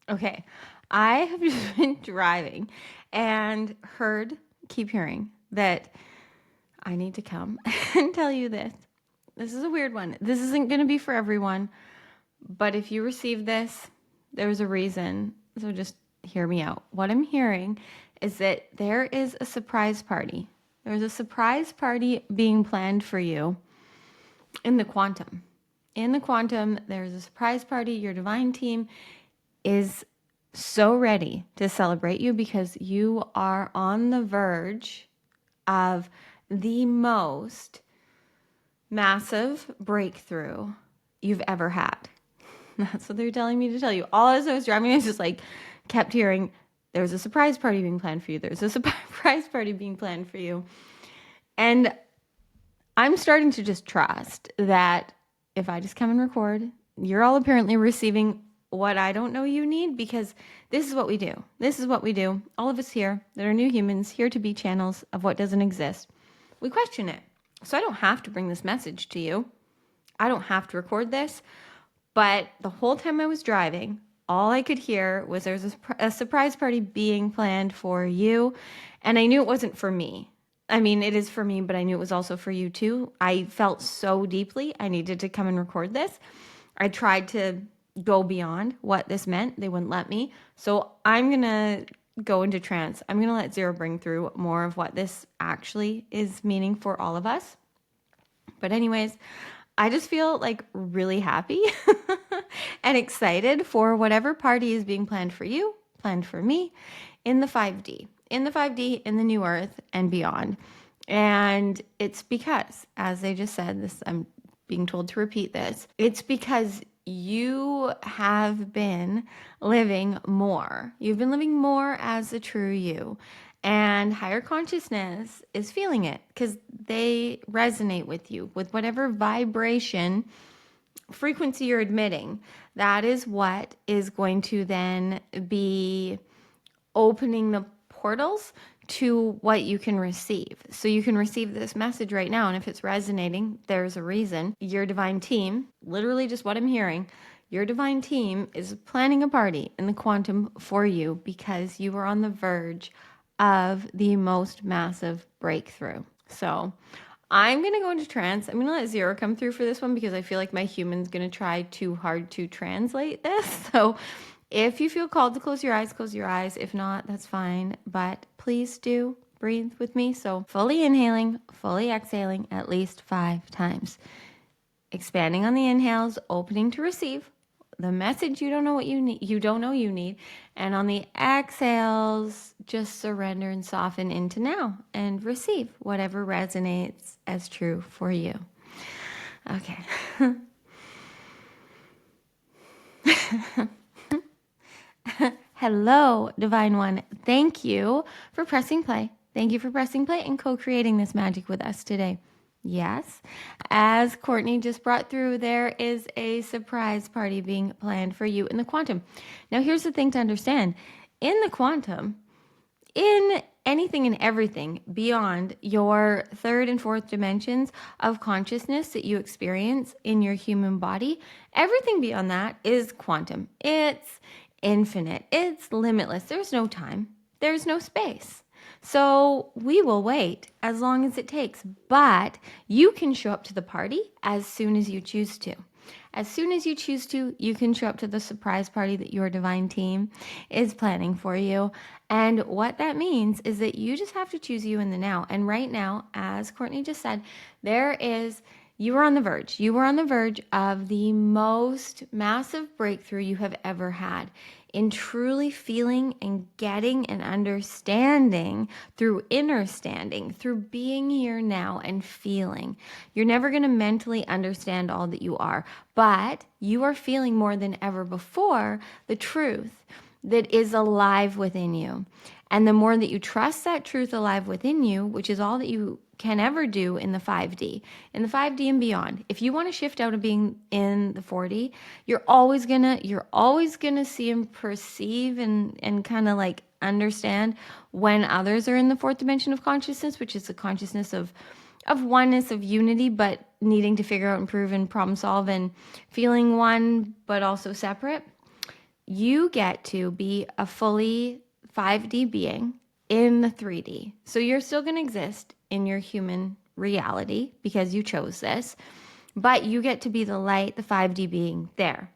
Okay. I have just been driving and keep hearing that I need to come and tell you this. This is a weird one. This isn't going to be for everyone, but if you receive this, there's a reason. So just hear me out. What I'm hearing is that there is a surprise party. There's a surprise party being planned for you in the quantum. In the quantum, there's a surprise party. Your divine team is so ready to celebrate you because you are on the verge of the most massive breakthrough you've ever had. That's what they're telling me to tell you. All as I was driving, I just like kept hearing, there's a surprise party being planned for you. There's a surprise party being planned for you. And I'm starting to just trust that if I just come and record, you're all apparently receiving what I don't know you need, because this is what we do. This is what we do. All of us here that are new humans, here to be channels of what doesn't exist. We question it. So I don't have to bring this message to you. I don't have to record this. But the whole time I was driving, all I could hear was there's a surprise party being planned for you. And I knew it wasn't for me. I mean, it is for me, but I knew it was also for you too. I felt so deeply I needed to come and record this. I tried to go beyond what this meant. They wouldn't let me. So I'm going to go into trance. I'm going to let Zero bring through more of what this actually is meaning for all of us. But anyways, I just feel like really happy and excited for whatever party is being planned for you, planned for me in the 5D, in the new earth and beyond. And it's because, as they just said, this, I'm being told to repeat this, it's because you have been living more. You've been living more as a true you. And higher consciousness is feeling it because they resonate with you, with whatever vibration frequency you're admitting. That is what is going to then be opening the portals to what you can receive. So you can receive this message right now. And if it's resonating, there's a reason. Your divine team, literally just what I'm hearing, your divine team is planning a party in the quantum for you because you are on the verge of the most massive breakthrough. So I'm going to go into trance. I'm going to let Zero come through for this one because I feel like my human's going to try too hard to translate this. So if you feel called to close your eyes, close your eyes. If not, that's fine. But please do breathe with me. So fully inhaling, fully exhaling at least 5 times. Expanding on the inhales, opening to receive the message you don't know what you need, you don't know you need. And on the exhales, just surrender and soften into now and receive whatever resonates as true for you. Okay. Hello, Divine One. Thank you for pressing play. Thank you for pressing play and co-creating this magic with us today. Yes, as Courtney just brought through, there is a surprise party being planned for you in the quantum. Now, here's the thing to understand. In the quantum, in anything and everything beyond your 3rd and 4th dimensions of consciousness that you experience in your human body, everything beyond that is quantum. It's infinite. It's limitless. There's no time. There's no space. So we will wait as long as it takes, but you can show up to the party as soon as you choose to. As soon as you choose to, you can show up to the surprise party that your divine team is planning for you. And what that means is that you just have to choose you in the now. And right now, as Courtney just said, you are on the verge. You are on the verge of the most massive breakthrough you have ever had in truly feeling and getting and understanding through inner standing, through being here now and feeling. You're never going to mentally understand all that you are, but you are feeling more than ever before the truth that is alive within you. And the more that you trust that truth alive within you, which is all that you can ever do in the 5D and beyond. If you want to shift out of being in the 4D, you're always gonna see and perceive and kind of like understand when others are in the 4th dimension of consciousness, which is the consciousness of oneness, of unity, but needing to figure out, improve, and problem solve, and feeling one, but also separate. you get to be a fully 5D being in the 3D. So you're still going to exist in your human reality because you chose this, but you get to be the light, the 5D being there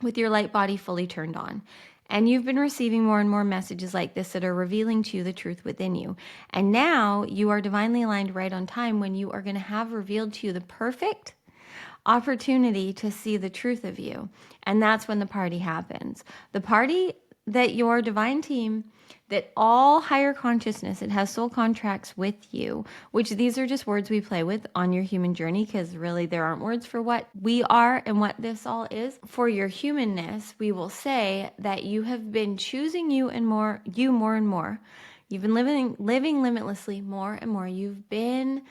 with your light body fully turned on. And you've been receiving more and more messages like this that are revealing to you the truth within you. And now you are divinely aligned right on time when you are going to have revealed to you the perfect opportunity to see the truth of you. And that's when the party happens. The party that your divine team, that all higher consciousness, it has soul contracts with you, which these are just words we play with on your human journey, because really there aren't words for what we are and what this all is. For your humanness, we will say that you have been choosing you more and more. You've been living limitlessly more and more. You've been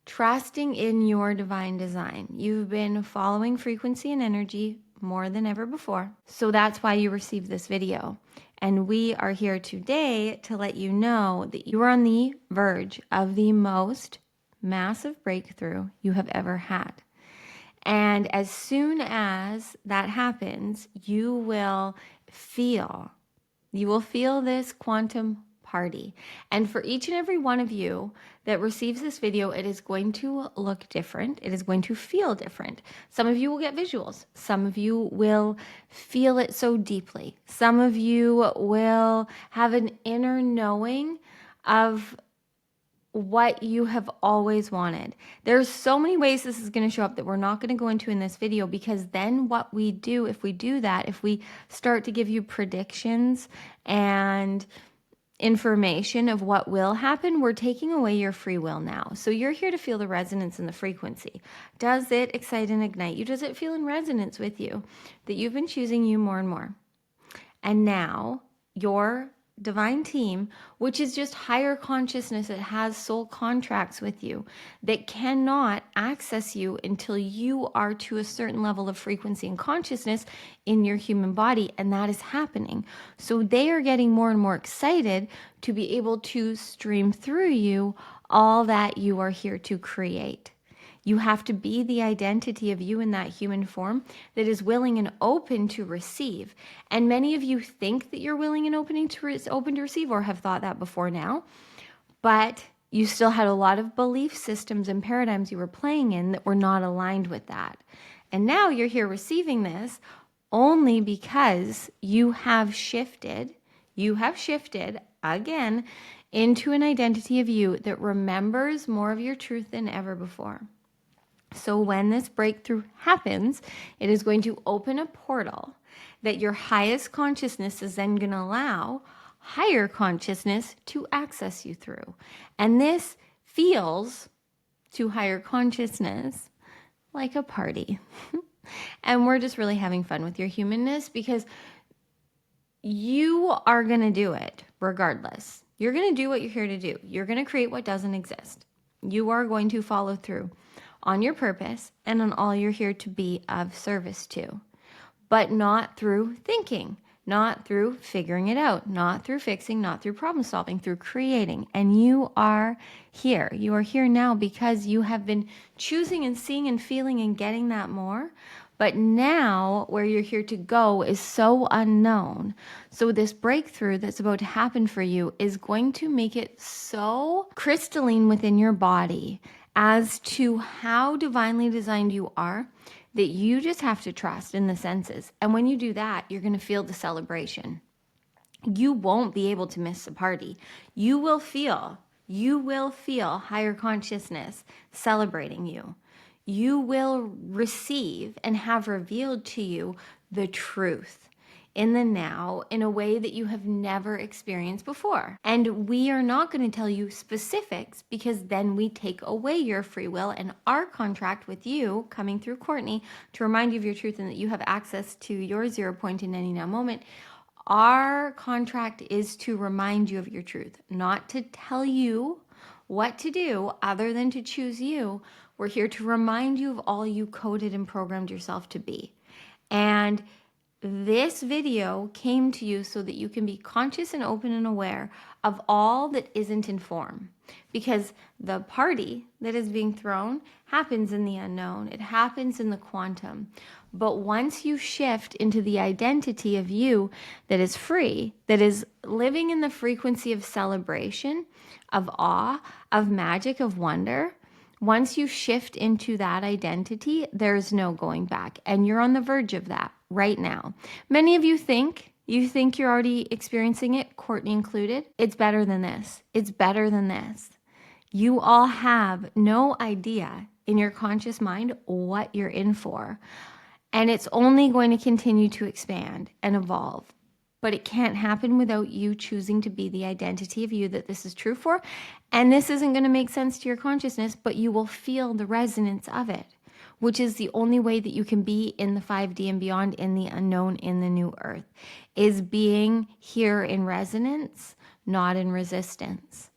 trusting in your divine design. You've been following frequency and energy more than ever before. So that's why you received this video. And we are here today to let you know that you are on the verge of the most massive breakthrough you have ever had. And as soon as that happens, you will feel this quantum party. And for each and every one of you that receives this video, it is going to look different. It is going to feel different. Some of you will get visuals. Some of you will feel it so deeply. Some of you will have an inner knowing of what you have always wanted. There's so many ways this is going to show up that we're not going to go into in this video, because then what we do, if we do that, if we start to give you predictions and information of what will happen, we're taking away your free will now. So you're here to feel the resonance and the frequency. Does it excite and ignite you? Does it feel in resonance with you that you've been choosing you more and more? And now your divine team, which is just higher consciousness that has soul contracts with you, that cannot access you until you are to a certain level of frequency and consciousness in your human body, and that is happening. So they are getting more and more excited to be able to stream through you all that you are here to create. You have to be the identity of you in that human form that is willing and open to receive. And many of you think that you're willing and open to receive, or have thought that before now, but you still had a lot of belief systems and paradigms you were playing in that were not aligned with that. And now you're here receiving this only because you have shifted again into an identity of you that remembers more of your truth than ever before. So when this breakthrough happens, it is going to open a portal that your highest consciousness is then going to allow higher consciousness to access you through. And this feels to higher consciousness like a party. And we're just really having fun with your humanness, because you are going to do it regardless. You're going to do what you're here to do. You're going to create what doesn't exist. You are going to follow through on your purpose and on all you're here to be of service to, but not through thinking, not through figuring it out, not through fixing, not through problem solving, through creating. And you are here. You are here now because you have been choosing and seeing and feeling and getting that more. But now where you're here to go is so unknown. So this breakthrough that's about to happen for you is going to make it so crystalline within your body as to how divinely designed you are, that you just have to trust in the senses. And when you do that, you're going to feel the celebration. You won't be able to miss the party. You will feel higher consciousness celebrating you. You will receive and have revealed to you the truth in the now in a way that you have never experienced before. And we are not going to tell you specifics, because then we take away your free will and our contract with you coming through Courtney to remind you of your truth and that you have access to your 0 point in any now moment. Our contract is to remind you of your truth, not to tell you what to do other than to choose you. We're here to remind you of all you coded and programmed yourself to be. And This video came to you so that you can be conscious and open and aware of all that isn't in form. Because the party that is being thrown happens in the unknown. It happens in the quantum. But once you shift into the identity of you that is free, that is living in the frequency of celebration, of awe, of magic, of wonder, once you shift into that identity, there's no going back. And you're on the verge of that right now. Many of you think you're already experiencing it, Courtney included. It's better than this. It's better than this. You all have no idea in your conscious mind what you're in for. And it's only going to continue to expand and evolve. But it can't happen without you choosing to be the identity of you that this is true for. And this isn't going to make sense to your consciousness, but you will feel the resonance of it, which is the only way that you can be in the 5D and beyond, in the unknown, in the new earth, is being here in resonance, not in resistance.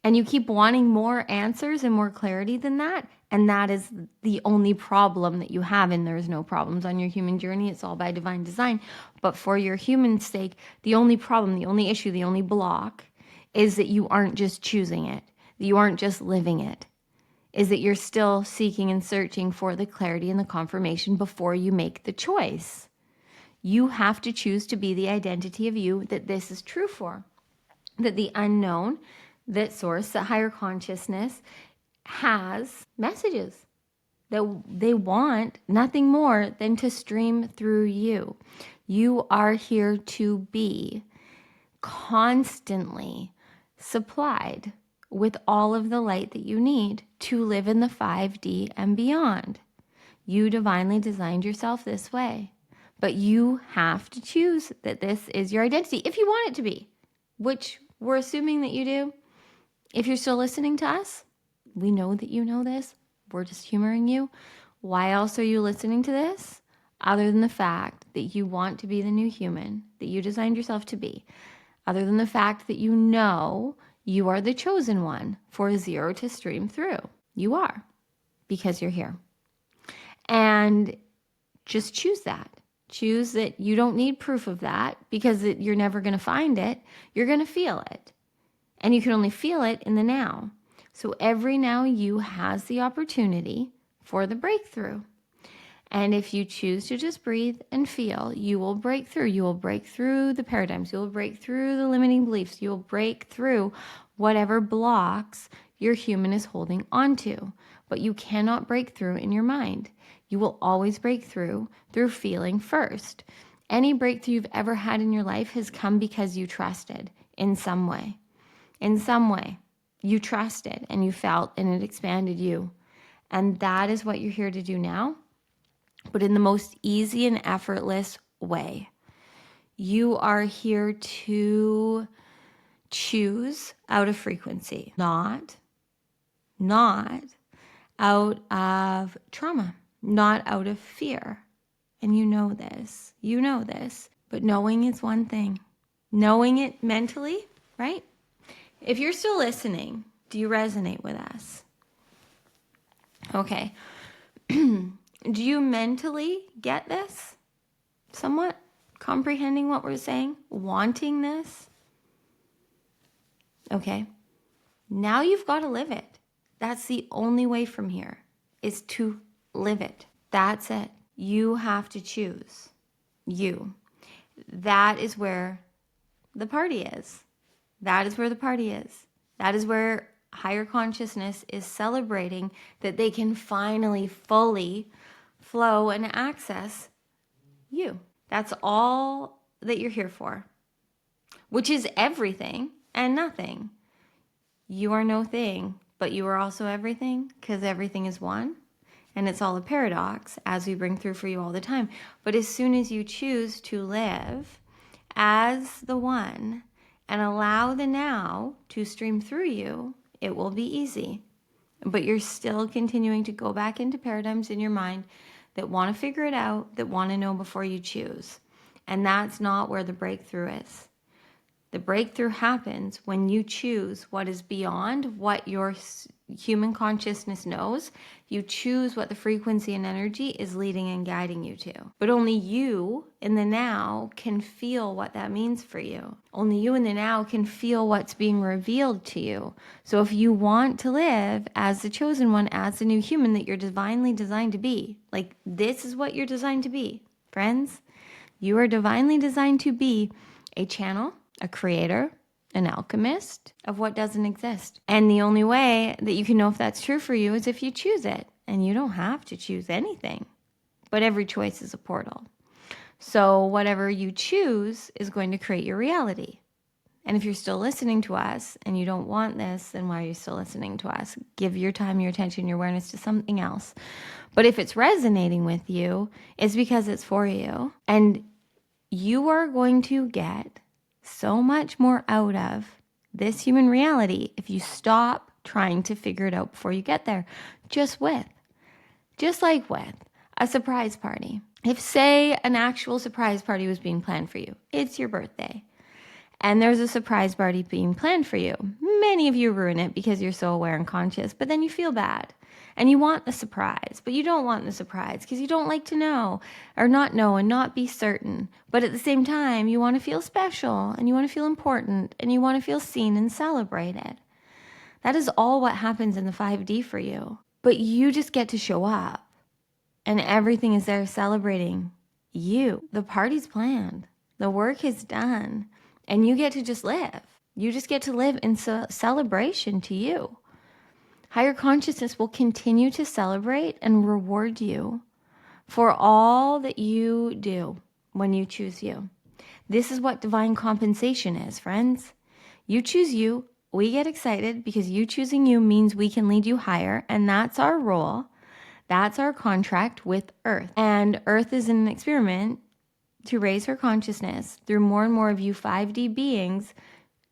And you keep wanting more answers and more clarity than that. And that is the only problem that you have. And there's no problems on your human journey. It's all by divine design. But for your human sake, the only problem, the only issue, the only block is that you aren't just choosing it, that you aren't just living it, is that you're still seeking and searching for the clarity and the confirmation before you make the choice. You have to choose to be the identity of you that this is true for, that the unknown, that source, that higher consciousness has messages that they want nothing more than to stream through you. You are here to be constantly supplied with all of the light that you need to live in the 5D and beyond. You divinely designed yourself this way, but you have to choose that this is your identity if you want it to be, which we're assuming that you do. If you're still listening to us, we know that you know this. We're just humoring you. Why else are you listening to this? Other than the fact that you want to be the new human that you designed yourself to be. Other than the fact that you know you are the chosen one for zero to stream through. You are, because you're here. And just choose that. Choose that you don't need proof of that, because you're never going to find it. You're going to feel it. And you can only feel it in the now. So every now you has the opportunity for the breakthrough. And if you choose to just breathe and feel, you will break through. You will break through the paradigms. You will break through the limiting beliefs. You will break through whatever blocks your human is holding onto. But you cannot break through in your mind. You will always break through feeling first. Any breakthrough you've ever had in your life has come because you trusted in some way. In some way, you trusted and you felt, and it expanded you. And that is what you're here to do now, but in the most easy and effortless way. You are here to choose out of frequency, not out of trauma, not out of fear. And you know this, but knowing is one thing. Knowing it mentally, right? If you're still listening, do you resonate with us? Okay. Do you mentally get this? Somewhat comprehending what we're saying? Wanting this? Okay. Now you've got to live it. That's the only way from here, is to live it. That's it. You have to choose. You. That is where the party is. That is where the party is. That is where higher consciousness is celebrating that they can finally fully flow and access you. That's all that you're here for, which is everything and nothing. You are no thing, but you are also everything, because everything is one. And it's all a paradox, as we bring through for you all the time. But as soon as you choose to live as the one and allow the now to stream through you, it will be easy. But you're still continuing to go back into paradigms in your mind that want to figure it out, that want to know before you choose. And that's not where the breakthrough is. The breakthrough happens when you choose what is beyond what your human consciousness knows. You choose what the frequency and energy is leading and guiding you to. But only you in the now can feel what that means for you. Only you in the now can feel what's being revealed to you. So if you want to live as the chosen one, as the new human that you're divinely designed to be, like this is what you're designed to be, friends. You are divinely designed to be a channel, a creator, an alchemist of what doesn't exist. And the only way that you can know if that's true for you is if you choose it. And you don't have to choose anything, but every choice is a portal. So whatever you choose is going to create your reality. And if you're still listening to us and you don't want this, then why are you still listening to us? Give your time, your attention, your awareness to something else. But if it's resonating with you, it's because it's for you. And you are going to get so much more out of this human reality if you stop trying to figure it out before you get there. Just like with a surprise party. If, say, an actual surprise party was being planned for you, it's your birthday, and there's a surprise party being planned for you. Many of you ruin it because you're so aware and conscious, but then you feel bad. And you want the surprise, but you don't want the surprise because you don't like to know or not know and not be certain. But at the same time, you want to feel special and you want to feel important and you want to feel seen and celebrated. That is all what happens in the 5D for you. But you just get to show up and everything is there celebrating you. The party's planned. The work is done. And you get to just live. You just get to live in celebration to you. Higher consciousness will continue to celebrate and reward you for all that you do when you choose you. This is what divine compensation is, friends. You choose you. We get excited because you choosing you means we can lead you higher. And that's our role. That's our contract with Earth. And Earth is an experiment to raise her consciousness through more and more of you 5D beings,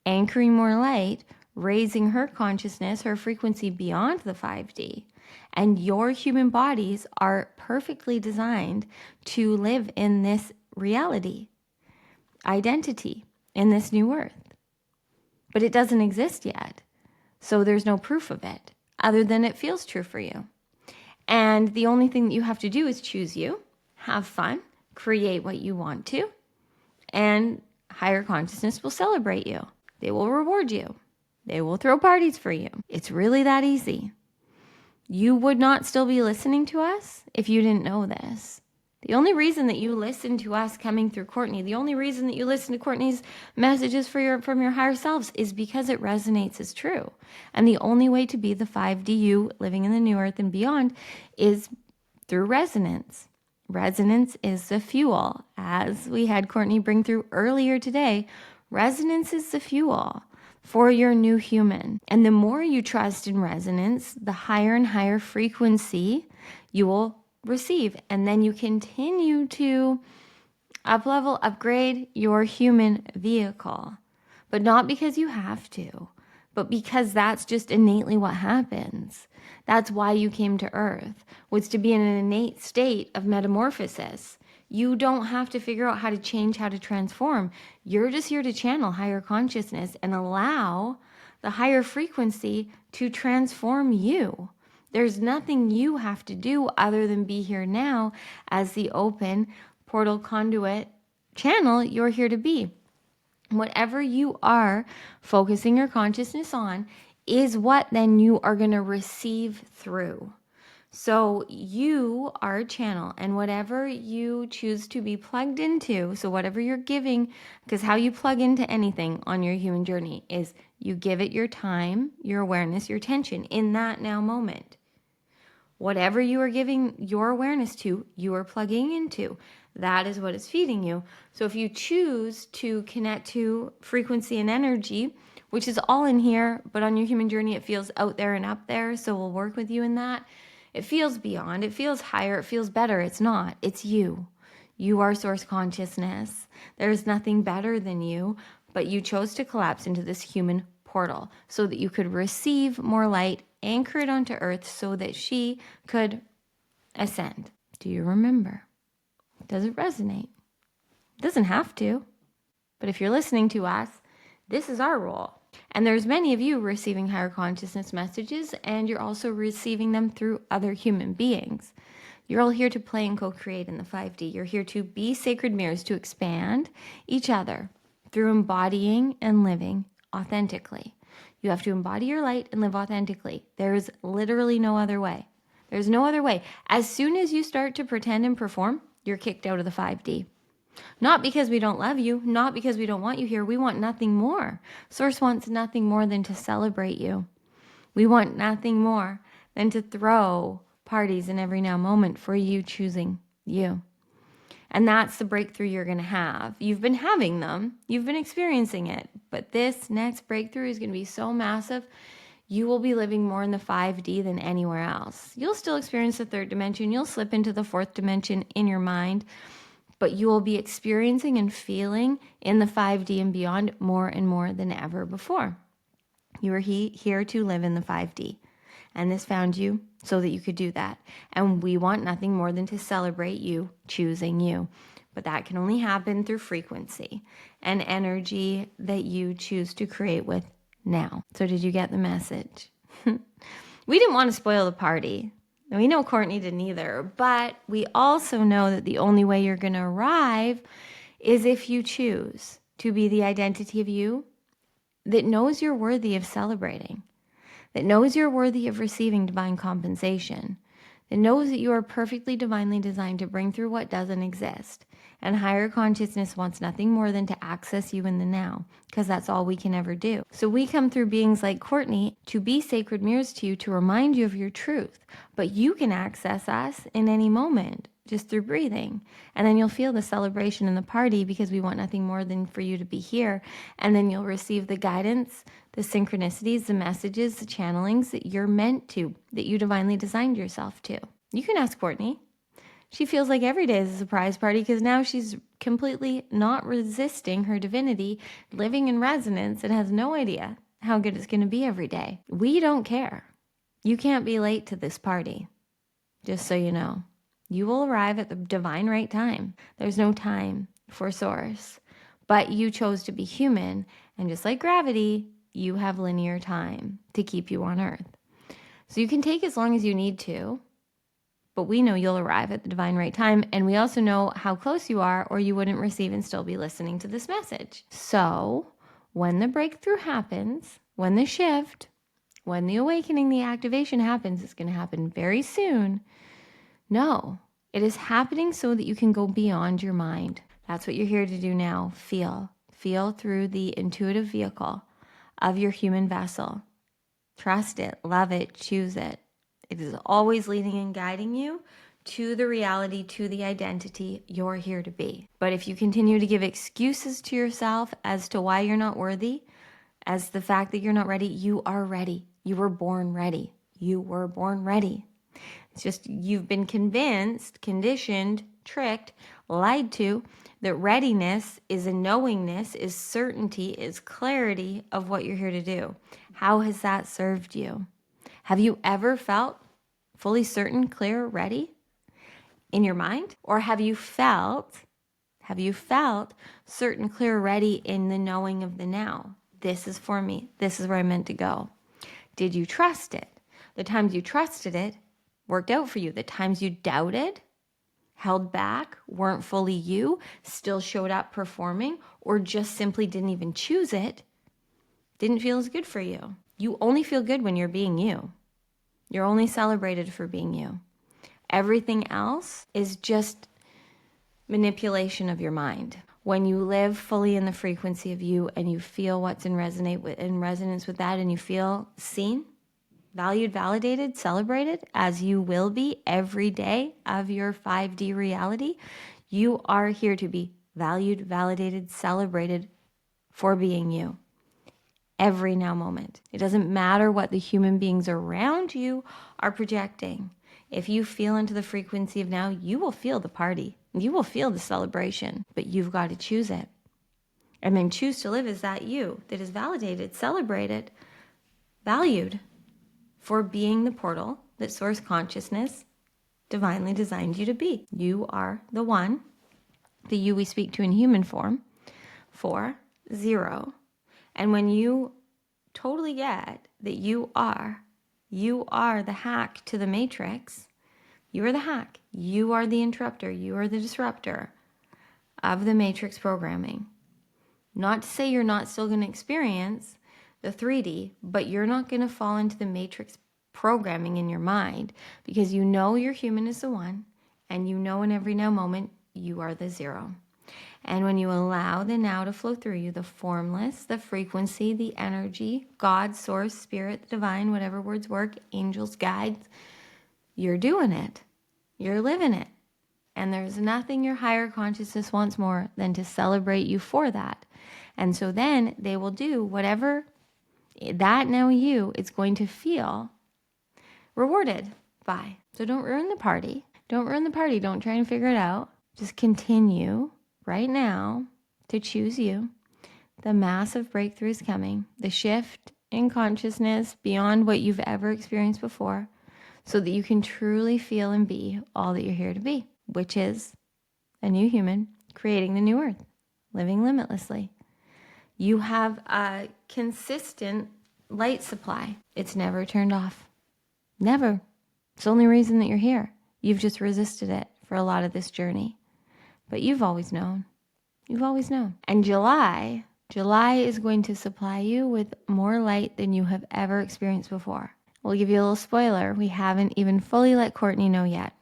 anchoring more light, raising her consciousness, her frequency beyond the 5D. And your human bodies are perfectly designed to live in this reality, identity, in this new earth. But it doesn't exist yet. So there's no proof of it other than it feels true for you. And the only thing that you have to do is choose you, have fun, create what you want to, and higher consciousness will celebrate you. They will reward you. They will throw parties for you. It's really that easy. You would not still be listening to us if you didn't know this. The only reason that you listen to us coming through Courtney, the only reason that you listen to Courtney's messages from your higher selves is because it resonates as true. And the only way to be the 5D you living in the new earth and beyond is through resonance. Resonance is the fuel. As we had Courtney bring through earlier today, resonance is the fuel for your new human. And the more you trust in resonance, the higher and higher frequency you will receive. And then you continue to up-level, upgrade your human vehicle. But not because you have to, but because that's just innately what happens. That's why you came to Earth, was to be in an innate state of metamorphosis. You don't have to figure out how to change, how to transform. You're just here to channel higher consciousness and allow the higher frequency to transform you. There's nothing you have to do other than be here now as the open portal conduit channel you're here to be. Whatever you are focusing your consciousness on is what then you are going to receive through. So you are a channel, and whatever you choose to be plugged into, so whatever you're giving, because how you plug into anything on your human journey is you give it your time, your awareness, your attention in that now moment. Whatever you are giving your awareness to, you are plugging into. That is what is feeding you. So if you choose to connect to frequency and energy, which is all in here, but on your human journey, it feels out there and up there. So we'll work with you in that. It feels beyond, it feels higher, it feels better. It's not, it's you. You are source consciousness. There's nothing better than you, but you chose to collapse into this human portal so that you could receive more light, anchor it onto Earth so that she could ascend. Do you remember? Does it resonate? It doesn't have to. But if you're listening to us, this is our role. And there's many of you receiving higher consciousness messages, and you're also receiving them through other human beings. You're all here to play and co-create in the 5D. You're here to be sacred mirrors to expand each other through embodying and living authentically. You have to embody your light and live authentically. There is literally no other way. There's no other way. As soon as you start to pretend and perform, you're kicked out of the 5D. Not because we don't love you, not because we don't want you here. We want nothing more. Source wants nothing more than to celebrate you. We want nothing more than to throw parties in every now moment for you choosing you. And that's the breakthrough you're going to have. You've been having them. You've been experiencing it. But this next breakthrough is going to be so massive. You will be living more in the 5D than anywhere else. You'll still experience the third dimension. You'll slip into the fourth dimension in your mind. But you will be experiencing and feeling in the 5D and beyond more and more than ever before. You are here to live in the 5D. And this found you so that you could do that. And we want nothing more than to celebrate you choosing you. But that can only happen through frequency and energy that you choose to create with now. So did you get the message? We didn't want to spoil the party. And we know Courtney didn't either. But we also know that the only way you're going to arrive is if you choose to be the identity of you that knows you're worthy of celebrating, that knows you're worthy of receiving divine compensation, that knows that you are perfectly divinely designed to bring through what doesn't exist. And higher consciousness wants nothing more than to access you in the now, because that's all we can ever do. So we come through beings like Courtney to be sacred mirrors to you, to remind you of your truth. But you can access us in any moment, just through breathing. And then you'll feel the celebration in the party, because we want nothing more than for you to be here. And then you'll receive the guidance, the synchronicities, the messages, the channelings that you're meant to, that you divinely designed yourself to. You can ask Courtney. She feels like every day is a surprise party, because now she's completely not resisting her divinity, living in resonance, and has no idea how good it's going to be every day. We don't care. You can't be late to this party, just so you know. You will arrive at the divine right time. There's no time for Source, but you chose to be human, and just like gravity, you have linear time to keep you on Earth. So you can take as long as you need to, but we know you'll arrive at the divine right time, and we also know how close you are, or you wouldn't receive and still be listening to this message. So when the breakthrough happens, when the shift, when the awakening, the activation happens, it's going to happen very soon. No, it is happening so that you can go beyond your mind. That's what you're here to do now. Feel through the intuitive vehicle of your human vessel. Trust it, love it, choose it. It is always leading and guiding you to the reality, to the identity you're here to be. But if you continue to give excuses to yourself as to why you're not worthy, as the fact that you're not ready, you are ready. You were born ready. You were born ready. It's just you've been convinced, conditioned, tricked, lied to that readiness is a knowingness, is certainty, is clarity of what you're here to do. How has that served you? Have you ever felt fully certain, clear, ready in your mind? Or have you felt certain, clear, ready in the knowing of the now? This is for me. This is where I'm meant to go. Did you trust it? The times you trusted it worked out for you. The times you doubted, held back, weren't fully you, still showed up performing, or just simply didn't even choose it, didn't feel as good for you. You only feel good when you're being you. You're only celebrated for being you. Everything else is just manipulation of your mind. When you live fully in the frequency of you and you feel what's in resonance with that, and you feel seen, valued, validated, celebrated, as you will be every day of your 5D reality, you are here to be valued, validated, celebrated for being you. Every now moment. It doesn't matter what the human beings around you are projecting. If you feel into the frequency of now, you will feel the party. You will feel the celebration, but you've got to choose it. And then choose to live as that you that is validated, celebrated, valued for being the portal that Source Consciousness divinely designed you to be. You are the one, the you we speak to in human form, 4, 0. And when you totally get that you are the hack to the matrix. You are the hack. You are the interrupter. You are the disruptor of the matrix programming. Not to say you're not still going to experience the 3D, but you're not going to fall into the matrix programming in your mind, because you know your human is the one, and you know in every now moment you are the zero. And when you allow the now to flow through you, the formless, the frequency, the energy, God, source, spirit, the divine, whatever words work, angels, guides, you're doing it. You're living it. And there's nothing your higher consciousness wants more than to celebrate you for that. And so then they will do whatever that now you is going to feel rewarded by. So don't ruin the party. Don't ruin the party. Don't try and figure it out. Just continue right now to choose you. The massive breakthrough is coming. The shift in consciousness beyond what you've ever experienced before, so that you can truly feel and be all that you're here to be, which is a new human creating the new earth, living limitlessly. You have a consistent light supply. It's never turned off. Never. It's the only reason that you're here. You've just resisted it for a lot of this journey. But you've always known. You've always known. And July is going to supply you with more light than you have ever experienced before. We'll give you a little spoiler. We haven't even fully let Courtney know yet.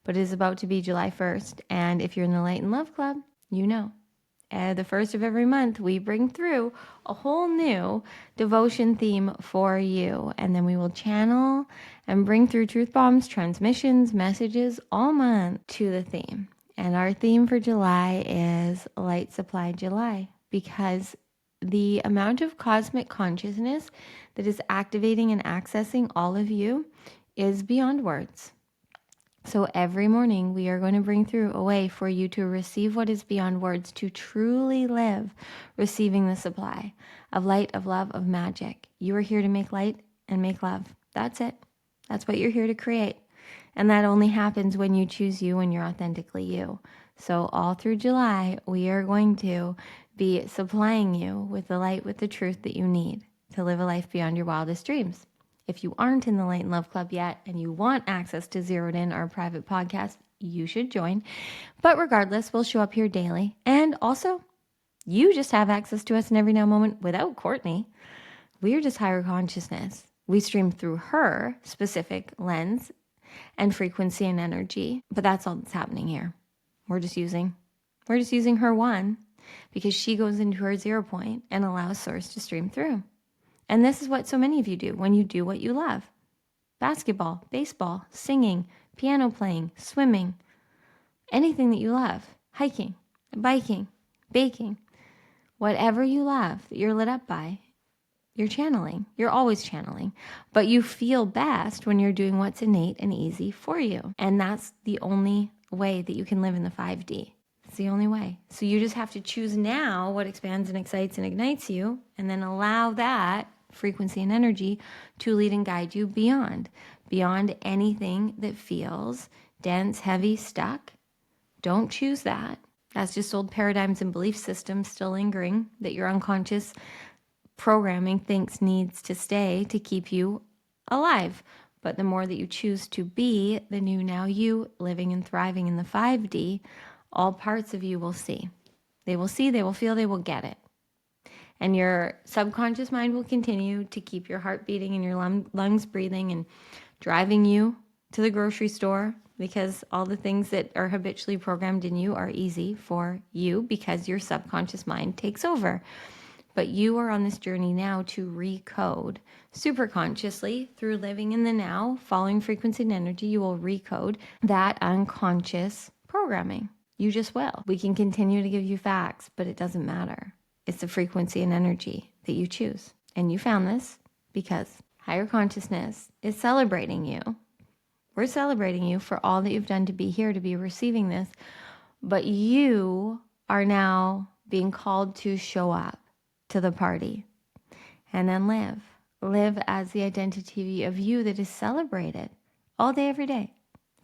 But it is about to be July 1st. And if you're in the Light and Love Club, you know. The first of every month, we bring through a whole new devotion theme for you. And then we will channel and bring through truth bombs, transmissions, messages all month to the theme. And our theme for July is Light Supply July, because the amount of cosmic consciousness that is activating and accessing all of you is beyond words. So every morning we are going to bring through a way for you to receive what is beyond words, to truly live receiving the supply of light, of love, of magic. You are here to make light and make love. That's it. That's what you're here to create. And that only happens when you choose you and you're authentically you. So all through July, we are going to be supplying you with the light, with the truth that you need to live a life beyond your wildest dreams. If you aren't in the Light and Love Club yet and you want access to Zeroed In, our private podcast, you should join. But regardless, we'll show up here daily. And also, you just have access to us in every now moment without Courtney. We're just higher consciousness. We stream through her specific lens and frequency and energy. But that's all that's happening here. We're just using her one, because she goes into her 0 point and allows Source to stream through. And this is what so many of you do when you do what you love. Basketball, baseball, singing, piano playing, swimming, anything that you love, hiking, biking, baking, whatever you love that you're lit up by, you're channeling. You're always channeling. But you feel best when you're doing what's innate and easy for you. And that's the only way that you can live in the 5D. It's the only way. So you just have to choose now what expands and excites and ignites you, and then allow that frequency and energy to lead and guide you beyond anything that feels dense, heavy, stuck. Don't choose that. That's just old paradigms and belief systems still lingering that your unconscious programming thinks needs to stay to keep you alive. But the more that you choose to be the new now you, living and thriving in the 5D, all parts of you will see. They will see, they will feel, they will get it. And your subconscious mind will continue to keep your heart beating and your lungs breathing and driving you to the grocery store, because all the things that are habitually programmed in you are easy for you because your subconscious mind takes over. But you are on this journey now to recode super consciously through living in the now, following frequency and energy. You will recode that unconscious programming. You just will. We can continue to give you facts, but it doesn't matter. It's the frequency and energy that you choose. And you found this because higher consciousness is celebrating you. We're celebrating you for all that you've done to be here, to be receiving this. But you are now being called to show up to the party and then live as the identity of you that is celebrated all day, every day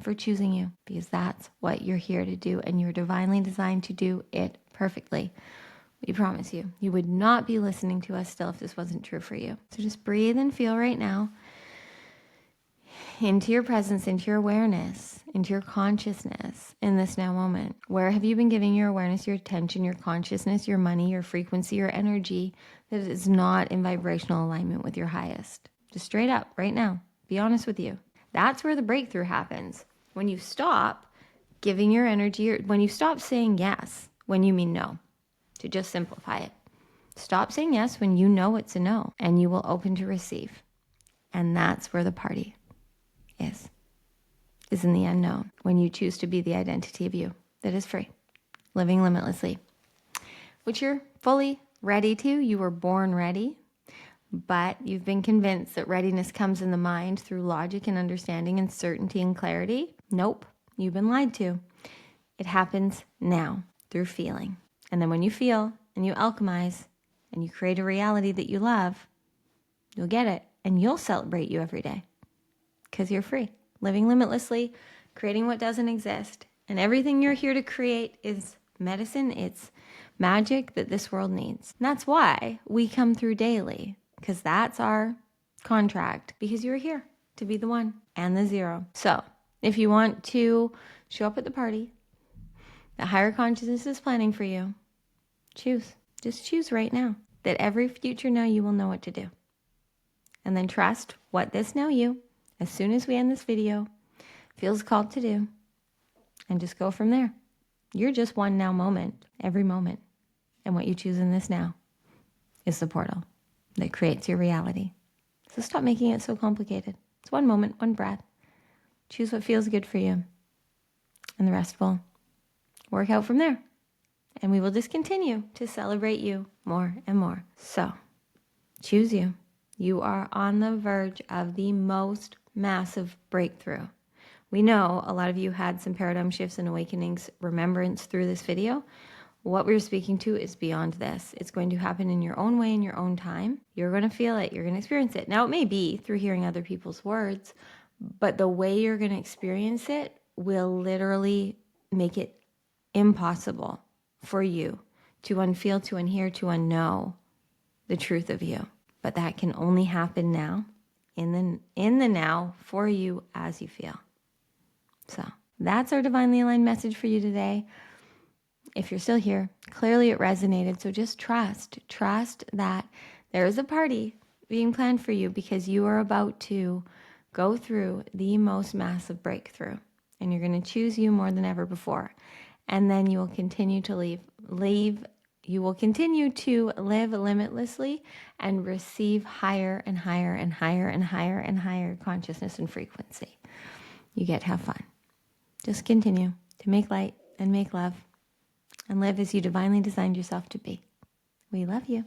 for choosing you, because that's what you're here to do, and you're divinely designed to do it perfectly We promise you. You would not be listening to us still if this wasn't true for you. So just breathe and feel right now into your presence, into your awareness, into your consciousness in this now moment. Where have you been giving your awareness, your attention, your consciousness, your money, your frequency, your energy that is not in vibrational alignment with your highest? Just straight up right now. Be honest with you. That's where the breakthrough happens. When you stop giving your energy, or when you stop saying yes when you mean no, to just simplify it. Stop saying yes when you know it's a no, and you will open to receive. And that's where the party is in the unknown, when you choose to be the identity of you that is free, living limitlessly, which you're fully ready to. You were born ready, but you've been convinced that readiness comes in the mind through logic and understanding and certainty and clarity. Nope, you've been lied to. It happens now through feeling. And then when you feel and you alchemize and you create a reality that you love, you'll get it, and you'll celebrate you every day because you're free, living limitlessly, creating what doesn't exist. And everything you're here to create is medicine. It's magic that this world needs. And that's why we come through daily, because that's our contract, because you're here to be the one and the zero. So if you want to show up at the party that higher consciousness is planning for you, choose. Just choose right now that every future now you will know what to do. And then trust what this now you, as soon as we end this video, feels called to do. And just go from there. You're just one now moment, every moment. And what you choose in this now is the portal that creates your reality. So stop making it so complicated. It's one moment, one breath. Choose what feels good for you. And the rest will work out from there. And we will just continue to celebrate you more and more. So choose you. You are on the verge of the most massive breakthrough. We know a lot of you had some paradigm shifts and awakenings remembrance through this video. What we're speaking to is beyond this. It's going to happen in your own way, in your own time. You're going to feel it. You're going to experience it. Now, it may be through hearing other people's words, but the way you're going to experience it will literally make it impossible for you to unfeel, to unhear, to unknow the truth of you. But that can only happen now, in the now, for you as you feel. So that's our divinely aligned message for you today. If you're still here, clearly it resonated. So just trust that there is a party being planned for you, because you are about to go through the most massive breakthrough, and you're going to choose you more than ever before. And then you will continue to you will continue to live limitlessly and receive higher and higher and higher and higher and higher consciousness and frequency. You get to have fun. Just continue to make light and make love and live as you divinely designed yourself to be. We love you.